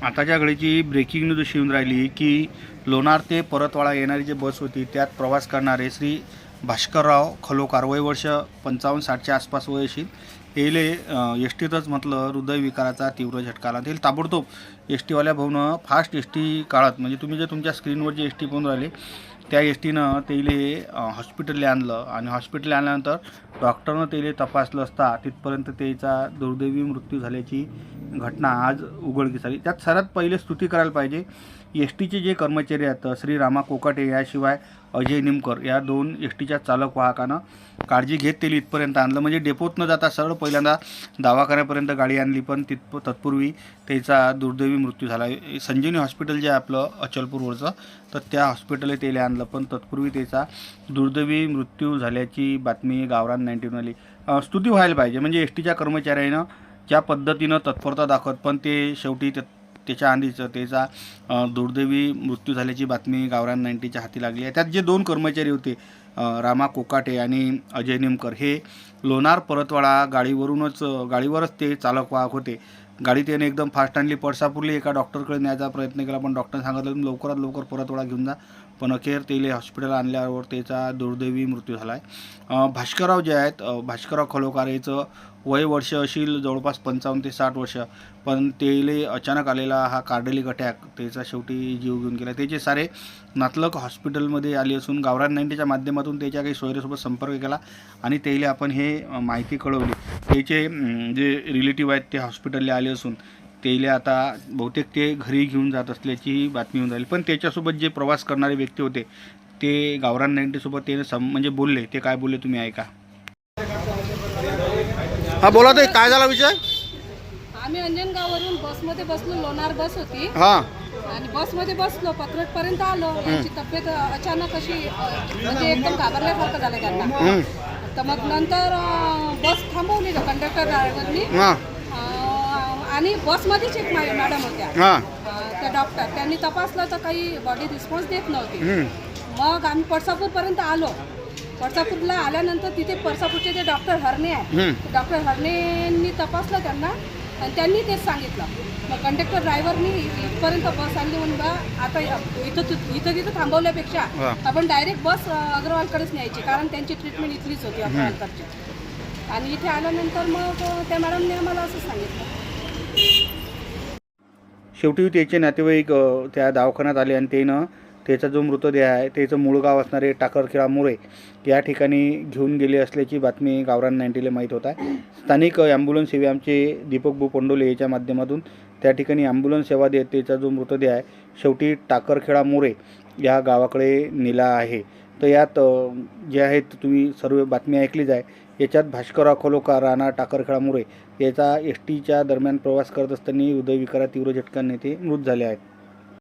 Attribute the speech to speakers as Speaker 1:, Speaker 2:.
Speaker 1: आताच्या घडीची breaking news अशी येऊन राहिली की लोणार ते परतवाडा येणारी जी बस होती त्यात प्रवास करणारे श्री भास्करराव खलोकार वय वर्ष 55-60च्या आसपास वय असेल. येले एस टीतच म्हटलं हृदयविकाराचा तीव्र झटका आला. ते ताबडतोब एस टीवाल्या भाऊनं फास्ट एस टी काळात म्हणजे तुम्ही जे तुमच्या स्क्रीनवर जे एस टी पाहून राहिले त्या एस टीनं तेले हॉस्पिटलला आणलं आणि हॉस्पिटलला आणल्यानंतर डॉक्टरनं तेले तपासलं असता तिथपर्यंत त्याचा दुर्दैवी मृत्यू झाल्याची घटना आज उघडकीस आली. त्यात सर्वात पहिले स्तुती करायला पाहिजे एस टीचे जे कर्मचारी आहेत श्री रामा कोकाटे याशिवाय अजय निमकर या दोन एस टीच्या चालक वाहकानं काळजी घेत तेली इथपर्यंत आणलं. म्हणजे डेपोत न जाता सरळ पहिल्यांदा दवाखान्यापर्यंत गाडी आणली, पण तत्पूर्वी त्याचा दुर्दैवी मृत्यू झाला. संजीवनी हॉस्पिटल जे आहे आपलं अचलपूरवरचं, तर त्या हॉस्पिटलला त्याला आणलं, पण तत्पूर्वी त्याचा दुर्दैवी मृत्यू झाल्याची बातमी गावरान 19 आली. स्तुती व्हायला पाहिजे म्हणजे एस टीच्या कर्मचाऱ्यानं ज्या पद्धतीनं तत्परता दाखवत, पण ते शेवटी त्याच्या आधीच त्याचा दुर्दैवी मृत्यू झाल्याची बातमी गावरान 90च्या हाती लागली आहे. त्यात जे दोन कर्मचारी होते रामा कोकाटे आणि अजय निमकर हे लोणार परतवाडा गाडीवरच ते चालक वाहक होते. गाडी त्याने एकदम फास्ट आणली, पळसापूरली एका डॉक्टरकडे न्यायचा प्रयत्न केला, पण डॉक्टरने सांगितलं लवकरात लवकर परतवाडा घेऊन जा, पण अखेर तेले हॉस्पिटल आणल्यावर त्याचा दुर्दैवी मृत्यू झाला आहे. भास्करराव जे आहेत भास्करराव खलोकार याचं वय वर्ष असेल जवळपास 55 ते 60 वर्ष, पण तेले अचानक आलेला हा कार्डियक अटॅक त्याचा शेवटी जीव घेऊन गेला. त्याचे सारे नातलग हॉस्पिटलमध्ये आले असून गावरान 90च्या माध्यमातून त्याच्या काही सोयऱ्यासोबत संपर्क केला आणि त्याला आपण हे माहिती कळवली. त्याचे जे रिलेटिव्ह आहेत ते हॉस्पिटलला आले असून त्याला आता बहुतेक ते घरी घेऊन जात असल्याची बातमी येऊन राहिली. पण त्याच्यासोबत जे प्रवास करणारे व्यक्ती होते ते गावरान 90सोबत ते म्हणजे बोलले. ते काय बोलले तुम्ही ऐका. हा बोला, ते काय झाला विषय?
Speaker 2: आम्ही अंजनगाववरून बसमध्ये बसलो, लोणार बस होती
Speaker 1: हां
Speaker 2: आणि बसमध्ये बसलो, पत्रटपर्यंत आलो. यांची तब्येत अचानक अशी म्हणजे एकदम घाबरल्यासारखं झालं त्यांना. तर मग नंतर बस थांबवली कंडक्टर ड्रायव्हरनी आणि बसमध्येच एक मॅडम होत्या त्या डॉक्टर, त्यांनी तपासलं तर काही बॉडी रिस्पॉन्स देत नव्हती. मग आम्ही पळसापूरपर्यंत आलो. पळसापूरला आल्यानंतर तिथे पळसापूरचे जे डॉक्टर हरणे आहे, डॉक्टर हरणेंनी तपासलं त्यांना आणि त्यांनी तेच सांगितलं. मग कंडक्टर ड्रायव्हरनी इथपर्यंत बस आणली म्हणून बा आता इथं तिथं थांबवल्यापेक्षा आपण डायरेक्ट बस अग्रवालकडेच न्यायची, कारण त्यांची ट्रीटमेंट इथलीच होती अग्रवालकडची. आणि इथे आल्यानंतर मग त्या मॅडमने आम्हाला असं सांगितलं.
Speaker 1: शेवटी त्याचे नातेवाईक त्या दवाखान्यात आले आणि त्यानं त्याचा जो मृतदेह आहे त्याचं मूळ गाव असणारे टाकरखेडा मोरे या ठिकाणी घेऊन गेले असल्याची बातमी गावरान 90ला माहीत होत आहे. स्थानिक ॲम्ब्युलन्स सेवे आमचे दीपक पोंडोले याच्या माध्यमातून त्या ठिकाणी ॲम्ब्युलन्स सेवा देत त्याचा जो मृतदेह आहे शेवटी टाकरखेडा मोरे या गावाकडे नेला आहे. तर यात जे आहेत तुम्ही सर्व बातमी ऐकलीच आहे. याच्यात भास्करराव खलोकार राणा टाकरखेडा मोरे याचा एस टीच्या दरम्यान प्रवास करत असताना हृदयविकारात तीव्र झटक्याने ते मृत झाले आहेत.